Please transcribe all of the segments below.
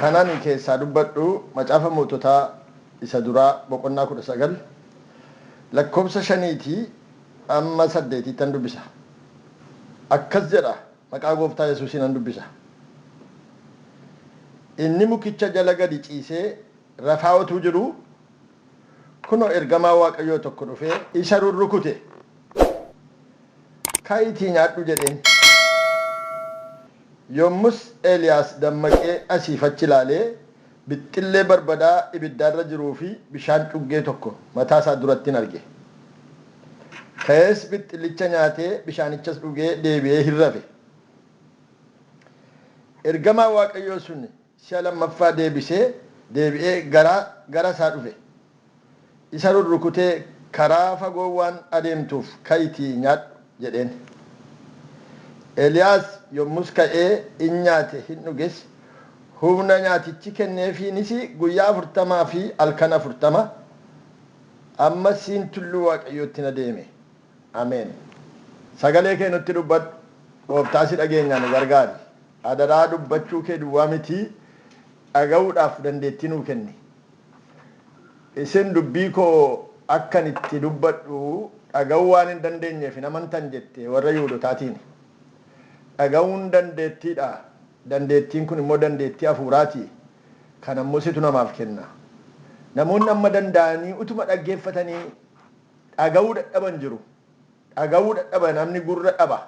kanaan keessaa dubbadhu macaafa moototaa isa duraa boqonnaa 19 lakkoofsa 5 amma 8 tan dubbisa. Akkas jedha maqaa gooftaa Yesuusiin an dubbisa. Inni mukicha jala gadi ciisee rafaawatu jiru kuno ergamaa Waaqayyoo tokko dhufee isa rurrukute. Ka'iitii nyaadhu jedheen. Yommus Eeliyaas dammaqee asiifachi ilaalee bixxillee barbadaa ibiddaarra jiruu fi bishaan cuggee tokko mataa isaa duratti arge. Ka'ees bixxillicha nyaatee bishaanichas dhugee deebi'ee hin rafe. Ergamaa Waaqayyoo sun si'a lammaffaa deebi'ee gara isaa dhufe. Isa rurrukutee karaa fagoo waan adeemtuuf ka'iitii nyaadhu jedheen. Eeliyaas yommus ka'ee in nyaate hin dhuges humna nyaatichi kenneefiinis guyyaa 40 fi halkan 40 ammas siin tulluu Waaqayyootti na deeme. Ameen. Sagalee kee nutti dubbadhu. Gooftaa si dhageenyaa nu gargaari. Adaraa dubbachuu kee duwwaa miti dhaga'uudhaaf dandeettii nuu kenni. Isin dubbii koo akkan itti dubbadhu dhaga'uu waan hin dandeenyeef hin amantan jette warra Yihuudotaatiin. Dhaga'uun dandeettiidha. Dandeettiin kun immoo dandeettii hafuuraati. Kan ammoo situ namaaf kenna. Namoonni amma danda'anii utuma dhaggeeffatanii dhaga'uu dadhaban jiru. Dhaga'uu dadhaba namni gurra dhaba.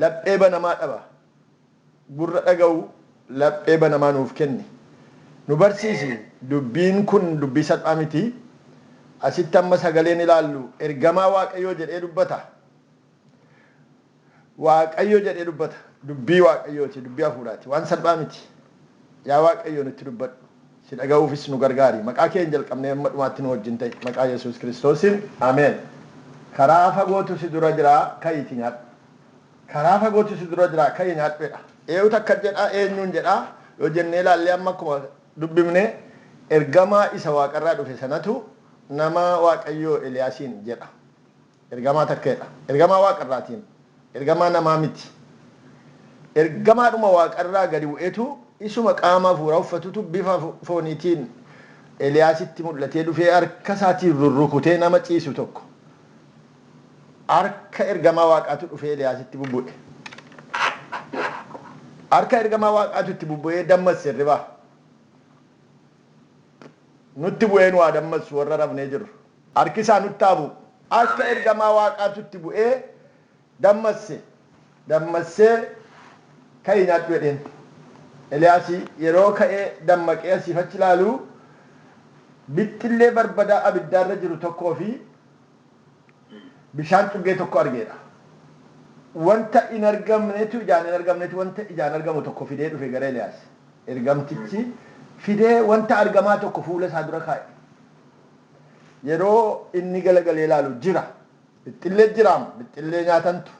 Laphee banamaa dhaba. Gurra dhaga'uu laphee banamaa nuuf kenni. Nu barsiisi. Dubbiin kun dubbii salphaa miti. Asitti amma sagaleen ilaallu ergamaa Waaqayyoo jedhee dubbata. Waaqayyo jedhee dubbata. Dubbii Waaqayyooti, dubbii hafuuraati. Waan salphaa miti. Yaa Waaqayyo nutti dubbadhu. Si dhaga'uufis nu gargaari. Maqaa kee hin jalqabnee amma dhumaatti nu wajjin ta'e. Maqaa Yesuus Kiristoosiin. Ameen. Karaa fagootu si dura jira ka'iitii nyaadhu. Karaa fagootu si dura jira ka'ii nyaadhuudha. Eenyutu akka jedhaa eenyuun jedhaa yoo jennee ilaallee amma akkuma dubbifne ergamaa isa waaqarraa dhufe sanatu nama Waaqayyoo Eeliyaasiin jedha. Ergamaa takkeedha. Ergamaa waaqarraatiin. Ergamaa namaa miti. Ergamaadhuma waaqarraa gadi bu'eetu isuma qaama hafuuraa uffatutu bifa fooniitiin Eeliyaasitti mul'atee dhufee harka isaatiin rurrukutee nama ciisu tokko. Harka ergamaa waaqaatu dhufee Eeliyaasitti bubbu'e. Harka ergamaa waaqaatu itti bubbu'ee dammasse ribaa. Nutti bu'ee nu haa dammassu warra rafnee jirru. Harki isaa nutti haa bu'u. Harka ergamaa waaqaatu itti bu'ee dammassee ka'ii nyaadhu jedheen. Eeliyaasii yeroo ka'ee dammaqee asiifachi ilaalu bixxillee barbadaa abiddaarra jiru tokkoo fi bishaan cuggee tokko argeedha. Wanta hin argamnetu ijaan hin argamnetu wanta ijaan argamu tokko fidee dhufe gara Eeliyaas. Ergamtichi fidee wanta argamaa tokko fuula isaa dura kaa'e. Yeroo inni galagalee ilaalu jira. Bixxillee jiraam. Bixxillee nyaatantu.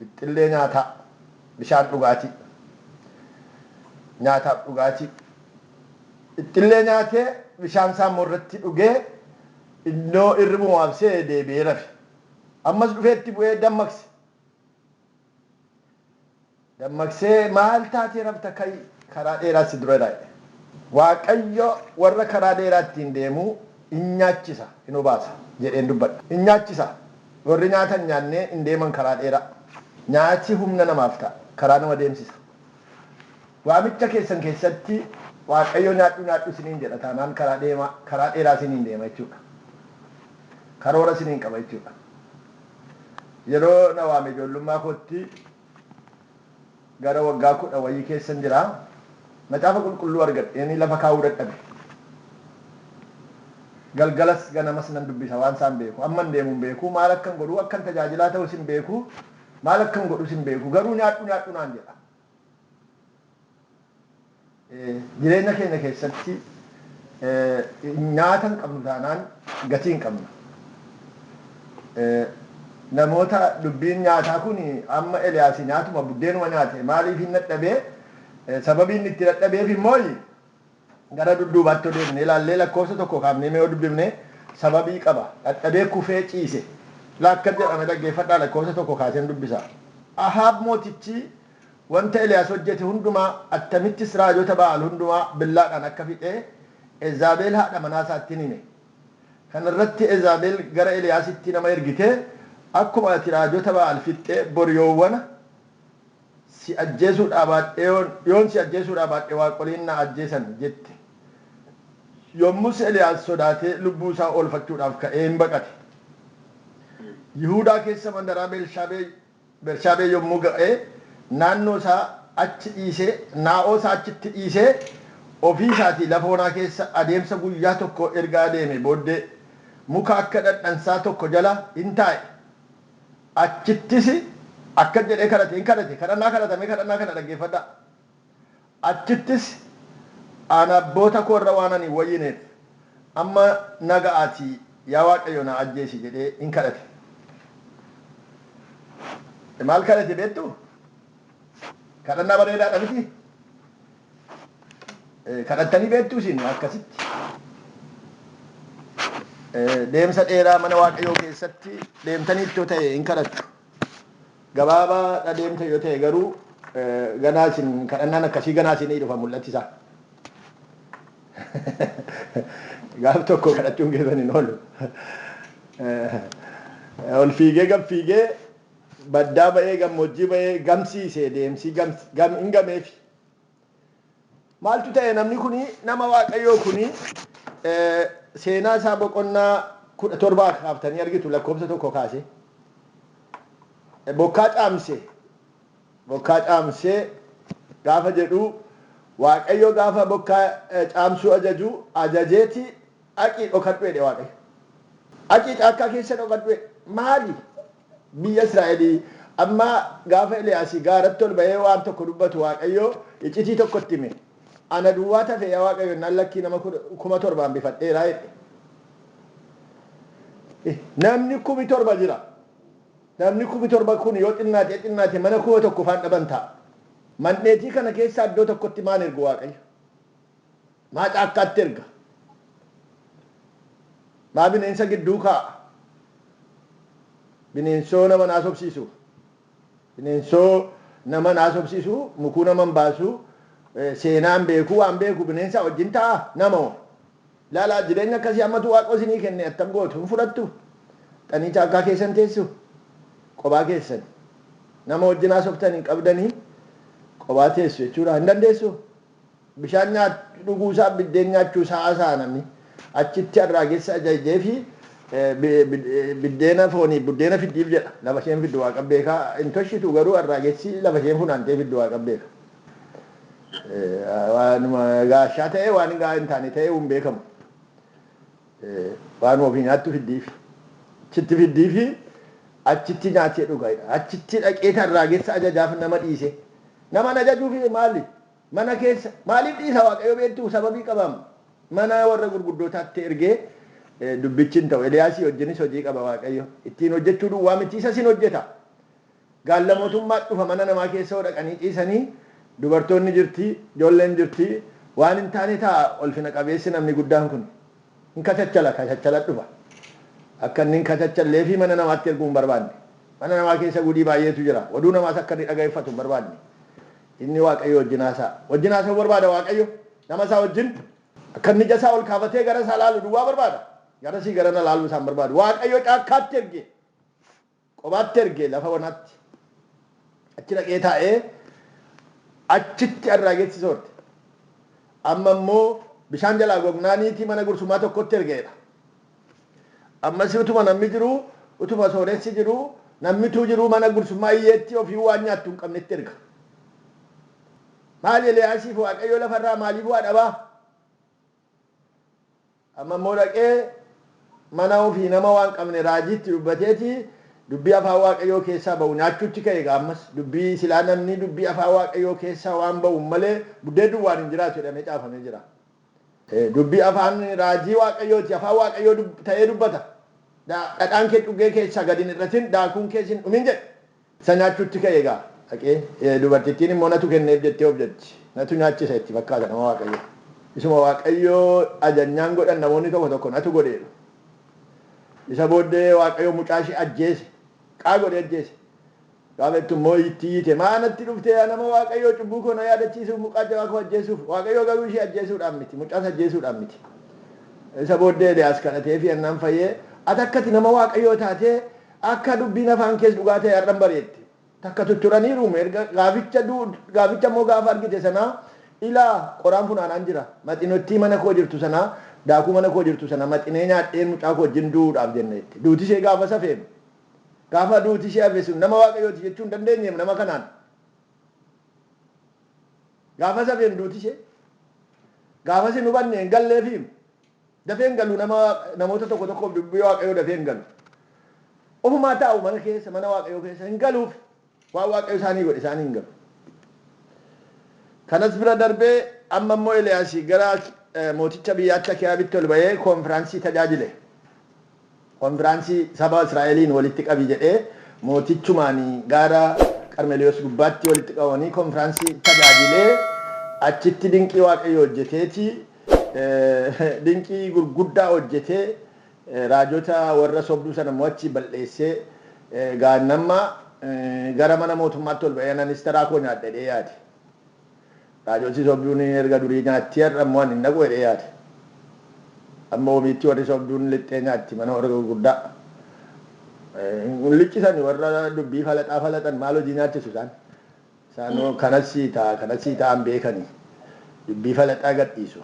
Bixxillee nyaataa. Bishaan dhugaatii. Nyaataaf dhugaatii. Bixxillee nyaatee bishaan isaa irratti dhugee innoo irribu waamsee deebi'ee rafe. Ammas dhufeetti bu'ee dammaqse. Dammaqsee maal taatee rafta ka'ii karaa dheeraa si dura dhaa'e. Waaqayyo warra karaa dheeraa ittiin deemuu in nyaachisa hin obaasa jedheen dubbadha. In nyaachisa. Warri nyaatan nyaannee hin deeman karaa dheeraa. Nyaati humna namaaf ta'a. Karaa nama deemsisa. Waamicha keessan keessatti Waaqayyo nyaadhu isiniin jedha taanaan karaa dheeraa isiniin deema jechuudha. Karoora isiniin qaba jechuudha. Yeroo na waame ijoollummaa kootti gara waggaa 10 wayii keessan jira. Macaafa qulqulluu argadheen lafa kaa'uu dadhabe. Galgalas ganamas nan dubbisa waan isaan beeku. Amman deemuun beeku maal akkan godhuu akkan tajaajilaa ta'u isin beeku maal akkan godhu isin beeku garuu nyaadhu naan jedha. Jireenya keenya keessatti nyaata hin qabnu taanaan gatii hin qabnu. Namoota dubbiin nyaataa kun amma Eeliyaas nyaatuma buddeenuma nyaate maaliif hin dadhabee sababiin itti dadhabeef immoo gara dudduubaatti deemnee ilaallee lakkoofsa tokko kaafnee mee dubbifne sababii qaba. Dadhabee kufee ciise. Lakkan jedhame dhaggeeffadhaa lakkoofsa tokko kaaseen dubbisa. Ahaab mootichi wanta Eliyaas hojjete hundumaa attamittis raajota Ba'aal hundumaa billaadhaan akka fixee Ezaabeel haadha manaa isaatti hime. Kana irratti Ezaabeel gara Eliyaasitti nama ergite akkuma ati raajota Ba'aal fixee boryoowwan si ajjeesuudhaa baadhee yoon si ajjeesuudhaa baadhee waaqoliin na ajjeesan jette. Yommus Eliyaas sodaatee lubbuu isaa oolfachuudhaaf ka'ee hin baqate. Yihuudaa keessa mandaraa Bershaabee yommuu ga'ee naannoo isaa achi dhiisee naa'oo isaa achitti dhiisee ofii isaatii lafa onaa keessa adeemsa guyyaa tokko erga adeeme booddee muka akka dhadhansaa tokko jala hin taa'e. Achittis akka jedhee kadhate hin kadhate kadhannaa kadhatame kadhannaa kana dhaggeeffadhaa. Achittis ana abboota koo irra waan ani wayyineef amma naga'aatii yaa Waaqayyo na ajjeesi jedhee hin kadhate. Maal kadhate beektu? Kadhannaa bareedaadha miti? Kadhattanii beektu isin akkasitti. Deemsa dheeraa mana Waaqayyoo keessatti deemtanii yoo ta'e hin kadhattu. Gabaabaa deemta yoo ta'e garuu ganaa isin kadhannaan akkasii ganaa isinii dhufa mul'atisa. Gaaf tokko kadhachuun keessan hin oolu. Ol fiigee gab fiigee baddaa ba'ee gammoojjii ba'ee gamsiisee deemsii hin gameef. Maaltu ta'e namni kuni nama Waaqayyoo kuni seenaa isaa boqonnaa 17 kaaftanii argitu lakkoofsa tokko kaase. Bokkaa caamsee gaafa jedhu Waaqayyo gaafa bokkaa caamsuu ajajeeti aqii dhokadhu jedhe Waaqayyo. Aqii caakkaa keessa dhokadhu maali? Biyya Israa'elii amma gaafa Eliyaasii gaaratti ol bahee waan tokko dubbatu Waaqayyo iccitii tokkotti hime. Ana duwwaa tafe yaa Waaqayyo nan lakkii nama 7,000 bifadheeraa jedhe. Namni 7,000 jira. Namni 7,000 kun yoo xinnaate mana 1,000 faan dhaban ta'a. Manneetii kana keessa iddoo tokkotti maan ergu Waaqayyo? Maa caakkaatti erga? Maa bineensa gidduu kaa'a? Bineensoo nama naasobsiisu. Bineensoo nama naasobsiisu, mukuu nama baasu, seenaan beeku waan beeku bineensa wajjin ta'a nama. Laalaa jireenya akkasii ammatu Waaqoo isinii kenne attam gootu hin fudhattu. Xanii caakkaa keessan teessu. Qophaa keessan. Nama wajjin haasoftanii qabdanii qophaa teessu jechuudha hin dandeessu. Bishaan dhuguusaa biddeen nyaachuusaa haasaa namni achitti arraageessa ajajee fi biddeena foonii buddeena fiddiif jedha lafa isheen fiddu Waaqa beekaa hin toshitu garuu arraageessi lafa isheen funaantee fiddu Waaqa beeka. Waan gaashaa ta'e waan gaa hin taane ta'e hin beekamu. Waan ofii nyaattu fiddiif. Achitti fiddiifi achitti nyaatee dhugaa. Achitti dhaqee arraageessa ajajaaf nama dhiise. Nama ajajuufi maali? Mana keessa maaliif dhiisa Waaqayyo beektu sababii qabamu. Mana warra gurguddootaatti ergee dubbichin ta'u Eliyaasii wajjinis hojii qaba Waaqayyo. Ittiin hojjechuu duwwaa miti isa sin hojjeta. Gaallamootummaa dhufa mana namaa keessa dhaqanii ciisanii dubartoonni jirti, ijoolleen jirti, waan hin taane ta'a ulfina qabeessi namni guddaan kun. Hin kachachala dhufa. Akka inni hin kachachallee fi mana namaatti erguu hin barbaanne. Mana namaa keessa gudii baay'eetu jira. Oduu namaas akka inni dhagayeeffatu hin barbaanne. Inni Waaqayyo wajjin haasa'a barbaada Waaqayyo. Nama isaa wajjin akka inni ija isaa ol kaafatee gara isaa laalu duwwaa barbaada. Gara sii gara na laalu isaan barbaadu. Waaqayyo caakkaatti erge. Qophaatti erge lafa wanaatti. Achi dhaqee taa'ee achitti arraageessi soorte. Amma immoo bishaan jalaa gognaaniitii mana gursummaa tokkotti ergeedha. Ammas utuma namni jiru, utuma sooressi jiru, namnitu jiru mana gursummaa iyyeetti ofii waan nyaattu hin qabnetti erga. Maali Eliyaasiif Waaqayyo lafarraa maaliif waa dhabaa? Amma immoo dhaqee mana ofii nama waan qabne raajiitti dubbateeti dubbii afaan Waaqayyoo keessaa bahu nyaachuutti ka'e gaammas dubbii silaa namni dubbii afaan Waaqayyoo keessaa waan bahu malee buddeen duwwaan hin jiraatu jedhamee caafamee jira. Dubbii afaan raajii Waaqayyooti afaan Waaqayyoo ta'ee dubbata. Dhadhaan kee dhuggee keessaa gadi hin irratin daakuun kee hin dhumin jedhe. Isa nyaachuutti ka'e gaa dhaqee dubartittiin immoo natu kenneef jettee of jetti. Natu nyaachisa itti fakkaata nama Waaqayyoo. Isuma Waaqayyoo ajajnaan godhan namoonni tokko natu godheedha. Isa booddee Waaqayyoo mucaa ishee ajjeese. Qaa godhee ajjeese. Gaafettu immoo itti hiite maanatti dhufte nama waaqayyoo cubbuu koo na yaadachiisuuf mucaa jabaa koo ajjeesuuf waaqayyoo garuu ishee ajjeesuudhaan miti mucaas ajjeesuudhaan miti. Isa booddee Eeliyaas kadhatee fi annaan fayyee ati akkati nama waaqayyoo taatee akka dubbiin afaan keessa dhugaa ta'e har'an bareetti. Takka tutturaniiru erga gaaficha immoo gaafa argite sanaa ilaa qoraan funaanaan jira. Maxinottii mana koo jirtu sanaa daakuu mana koo jirtu sana maxinee nyaadheen mucaa koo wajjin du'uudhaaf jenneetti. Duuti ishee gaafa safeemu. Gaafa duuti ishee hafe sun nama waaqayyooti jechuun dandeenyeem nama kanaan. Gaafa safeem duuti ishee. Gaafa sin hubanne hin galleefiim. Dafee hin galu namoota tokko tokkoof dubbii waaqayyoo dafee hin galu. Ofumaa taa'u mana keessa mana waaqayyoo keessa hin galuuf waan waaqayyo isaanii godhe isaanii hin galu. Kanas bira darbee amma immoo Eeliyaasii gara mooticha biyyaatti Akaabitti ol ba'ee konfiraansii tajaajile. Konfiraansii saba Israa'eliin walitti qabi jedhee mootichumaanii gaara Qarmeliyoos gubbaatti walitti qabanii konfiraansii tajaajilee achitti dinqii waaqayyo hojjeteeti dinqii gurguddaa hojjetee raajota warra sobduu sana immoo achi balleessee gaannamma gara mana mootummaatti ol ba'ee anis taraa koo nyaadhee yaade. Raajoti sobduun erga durii nyaatti har'a immoo ani naqu jedhee yaade. Amma omiitti warri sobduun lixxee nyaatti mana warra gurguddaa. Liqqisan warra dubbii falaxan maal hojii nyaachisu isaan. Isaan kanas ta'an beekanii dubbii falaxaa gadhiisu.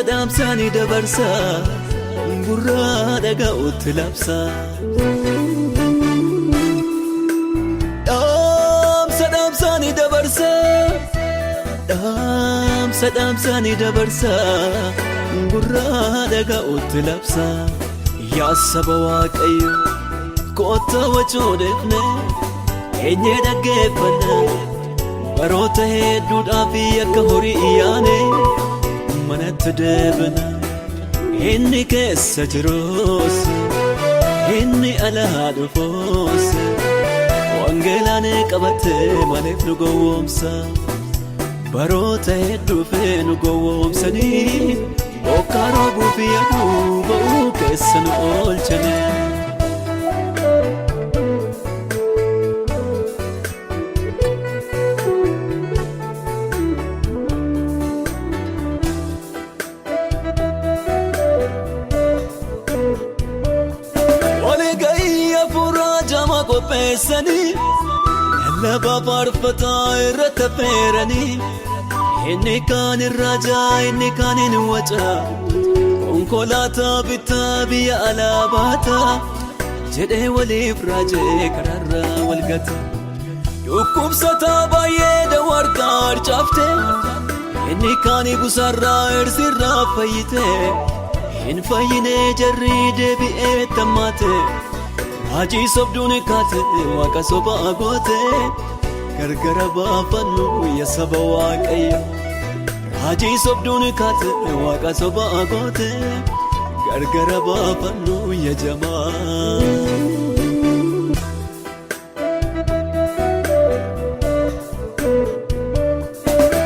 Damsani dabarsa gurra dhaga'utti labsa. Damsani dabarsa damsani dabarsa gurra dhaga'utti labsa. Yaa saba waaqayyo kootta wacoodefne eenye dhaggeeffanna baroota hedduudhaaf akka horii iyyaane manatti deebina inni keessa jiruus inni alaa dhufuus wangeelaan qabatee maaliif nu gowwoomsa baroota hedduufee nu gowwoomsanii bokkaa roobuuf yaaduu ba'uu keessa nu oolchane. Pesani laba parfata irratti feerani inni kaan irraja inni kaan hin waca konkolaataa bitaa biyya alaabata jedhee waliif raajee karaarra walgata dhukkubsataa baay'ee dawartaa harcaafte inni kaan busarraa ersirraa fayyite hin fayyine jarri deebi'ee tammaate raajii sobduun kaate waaqa sobaa goote gargara baafannu ya saba waaqayyo raajii sobduun kaate waaqa sobaa goote gargara baafannu ya jamaa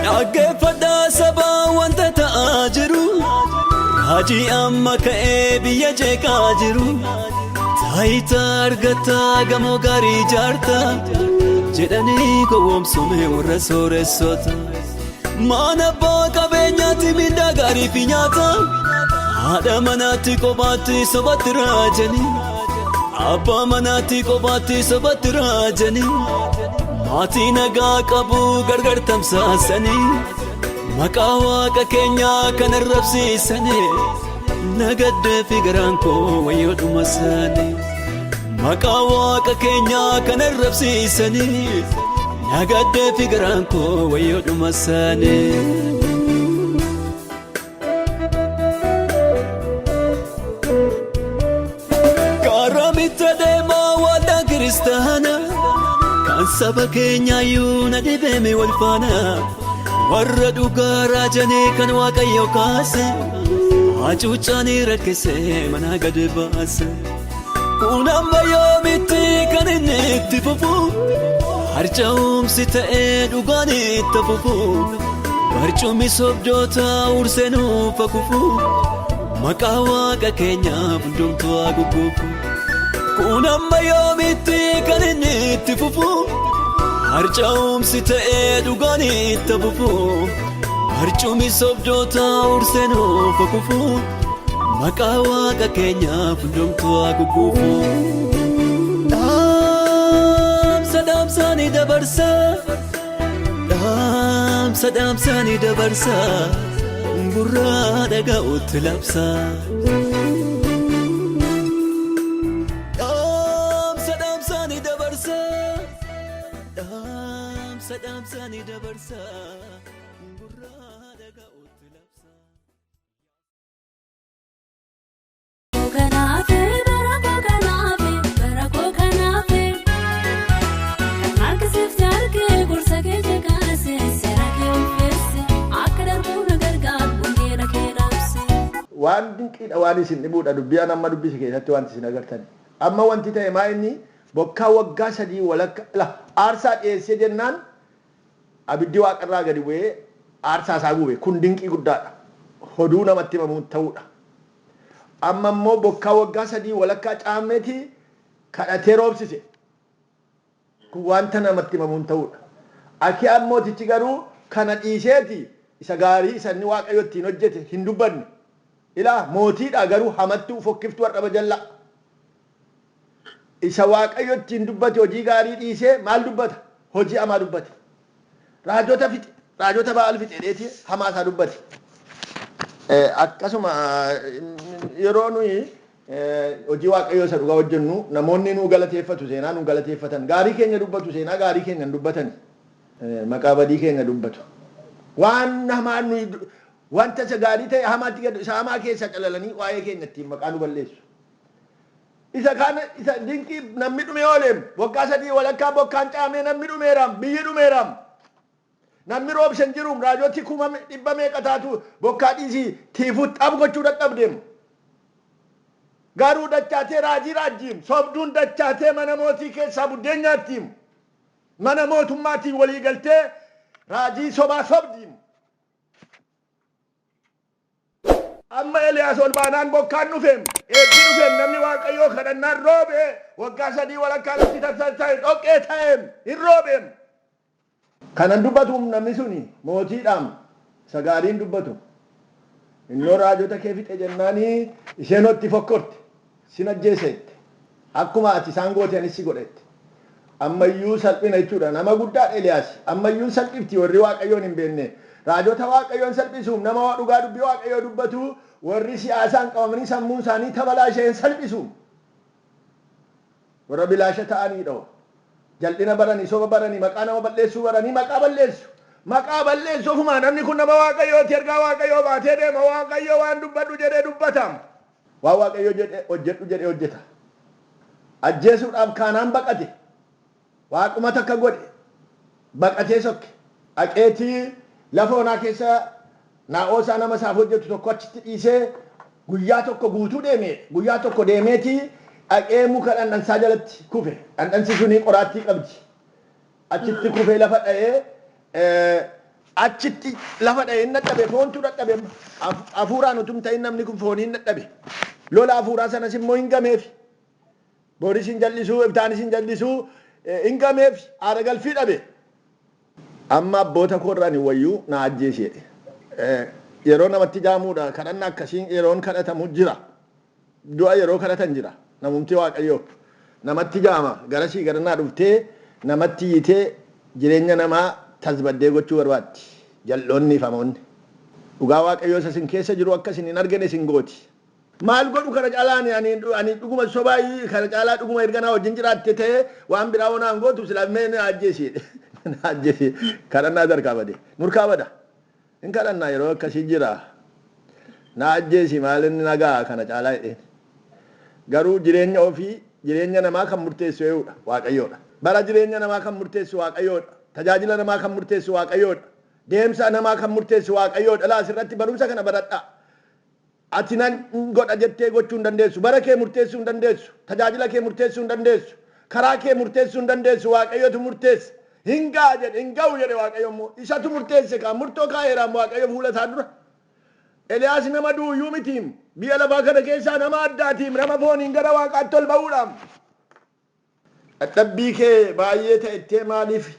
dhaggeeffadhaa sabaa wanta ta'aa jiru raajii amma ka'ee biyya jeeqaa jiru taayitaa argataa gamoo gaarii ijaarta jedhanii gowwoomsume warra sooressoota mana abbaa qabeenyaatti mindaa gaarii fi nyaata haadha manaatti kophaatti sobatti raajanii abbaa manaatti kophaatti sobatti raajanii maatii nagaa qabu gargar tamsaasanii maqaa waaqa keenyaa kan arrabsiisanii nagaddee fi garaan koo wayyoodhuma isaanii maqaa waaqa keenyaa kan arrabsiisanii nagaddee fi garaan koo wayyoodhuma isaanii karaa deemaa waldaa kiristaanaa kan saba keenyaayyuu na dhibeeme wal faana warra dhugaa raajanii kan waaqayyo kaase hacuucaanii rakkise mana gad baase kun amma yoomitti kan inni itti fufu harca'umsi ta'ee dhugaan itti fufu barcummi sobdoota urseenuuf kufu maqaa waaqa keenyaaf hundumtuu haa gugguufu kun amma yoomitti kan inni itti fufu harca'umsi ta'ee dhugaan itti fufu barcummi sobdoota urseenuuf kufu maqaa waaqa keenyaaf hundumtuu haa gugguufu dhaamsaanii dabarsa dhaamsaanii dabarsa gurraa dhaga'utti labsa dhaamsaanii dabarsa dhaamsaanii dabarsa gurraa dhaga'utti labsa waan dinqiidha waan isin dhibuudha dubbiyaan amma dubbisi keessatti wanti isin agartani amma wanti ta'e maa inni bokkaa waggaa 3 walakka aarsaa dhiyeessee jennaan abiddi waaqarraa gadi bu'ee aarsaa isaa gube kun dinqii guddaadha hoduu namatti himamuun ta'uudha amma immoo bokkaa waggaa 3 walakkaa caammeeti kadhatee roobsise kun wanta namatti himamuun ta'uudha aki ammootichi garuu kana dhiiseeti isa gaarii isa inni waaqayyo ittiin hojjete hin dubbanne ila mootiidha garuu hamatti ufokkiftu warra bajalla isa waaqayyo ittiin dubbate hojii gaarii dhiisee maal dubbata hojii hamaa dubbate raajota ba'al fixeedheeti hamaa isaa dubbate akkasuma yeroo nuyi hojii waaqayyo isa dhugaa hojjennu namoonni nu galateeffatu seenaa nu galateeffatan gaarii keenya dubbatu seenaa gaarii keenya dubbatan maqaa badii keenya dubbatu waan hamaan nuyi wanta isa gaarii ta'e hamaatti gadu isa hamaa keessa calalanii waa'ee keenya ittiin maqaa nu balleessu isa kana isa dinqii namni dhume ooleem waggaa 3 walakkaa bokkaan caamee namni dhumeeraam biyyi dhumeeraam namni roobsan jiruum raajootti 100 meeqa taatu bokkaa dhiisii tiifuut xab gochuu dadhabdeem garuu dachaatee raajiim sobduun dachaatee mana mootii keessaa buddeen nyaattiim mana mootummaatiin walii galtee raajii sobaa sobdiim amma Eliyaas ol baanaan bokkaan dhufeem eebbi dhufeem namni waaqayyoo kadhannaan roobe waggaa 3 walakkaa lafti tarsa'e dhoqqee ta'eem hin roobeem kanan dubbatuum namni suni mootiidhaam isa gaariin dubbatu innoo raajota kee fixe jennaanii isheenootti fokkorte sin ajjeeseette akkuma ati isaan goote anis si godhette ammayyuu salphina jechuudha nama guddaadha Eliyaas ammayyuu salphifti warri waaqayyoon hin beekne raajota waaqayyoon salphisuum nama dhugaa dubbii waaqayyoo dubbatu warri siyaasaan qabamanii sammuun isaanii tabalaasheen salphisuum warra bilaasha ta'aniidha jal'ina baranii soba baranii maqaa nama balleessuu baranii maqaa balleessu ofuma namni kun nama waaqayyooti ergaa waaqayyoo baatee deema waaqayyoo waan dubbadhu jedhee dubbatam waan waaqayyoo jedhe hojjedhu jedhee hojjeta ajjeesuudhaaf kaanaan baqate waaquma takka godhe baqatee sokke aqeetii lafa onaa keessa naa'oosaa nama isaaf hojjetu tokko achitti dhiisee guyyaa tokko guutuu deemee guyyaa tokko deemeetii aqee muka dhandhansaa jalatti kufe dhandhansi sunii qoraattii qabdi achitti kufee lafa dha'ee achitti lafa dha'ee hin dadhabe foontu dadhabe hafuuraan utum ta'in namni kun foonii hin dadhabe lola hafuuraa sanas immoo hin gameef booris hin jallisuu ibtaanis hin jallisuu hin gameef aara galfii dhabe amma abboota koorraan hin wayyuu na ajjeesee yeroo namatti jaamuudha kadhanna akkasiin yeroon kadhatamu jira du'a yeroo kadhatan jira namumti waaqayyoo namatti jaama garasii garanaa dhuftee namatti yitee jireenya namaa tasbaddee gochuu barbaatti jalloonni famoonni dhugaa waaqayyoo isin keessa jiru akkasin hin argine isin gooti maal godhu kana caalaan ani dhuguma sobaayii kana caalaa dhuguma erganaa wajjin jiraatte ta'ee waan biraa wonaan gootu silammee na ajjeesee kadhannaa darkaa bade nurkaa bada in kadhannaa yeroo akkasii jira na ajjeesi maalinni nagaa kana caalaa jedheen garuu jireenya ofii jireenya namaa kan murteessu ee'uudha waaqayyoodha bara jireenya namaa kan murteessu waaqayyoodha tajaajila namaa kan murteessu waaqayyoodha deemsa namaa kan murteessu waaqayyoodha laas irratti barumsa kana baradhaa ati nan godha jettee gochuu hin dandeessu bara kee murteessuu hin dandeessu tajaajila kee murteessuu hin dandeessu karaa kee murteessuu hin dandeessu waaqayyotu murteessa hingaa jedhe hinga'u jedhe waaqayyo immoo isatu murteesse kan murtoo kaa'eeraan waaqayyo fuula isaa dura Eliyaas nama duuyyuu mitiim biyya lafaa kana keessaa nama addaatiim nama fooniin gara waaqaatti ol ba'uudhaaf dadhabbii kee baay'ee ta'ettee maaliif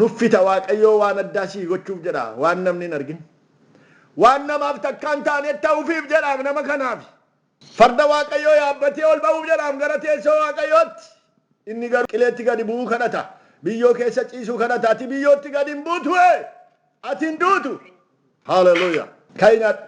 nuffita waaqayyoo waan addaa sii gochuuf jedha waan namni hin argin waan namaaf takkaan taane ta'uufiif jedhaaf nama kanaaf farda waaqayyoo yaabbatee ol ba'uuf jedhaaf gara teessoo waaqayyootti inni garuu qileetti gadi bu'uu kadhata biyyoo keessa ciisuu kadhata ati biyyootti gadi hin buutu ati hin duutu haleluuyaa kainaat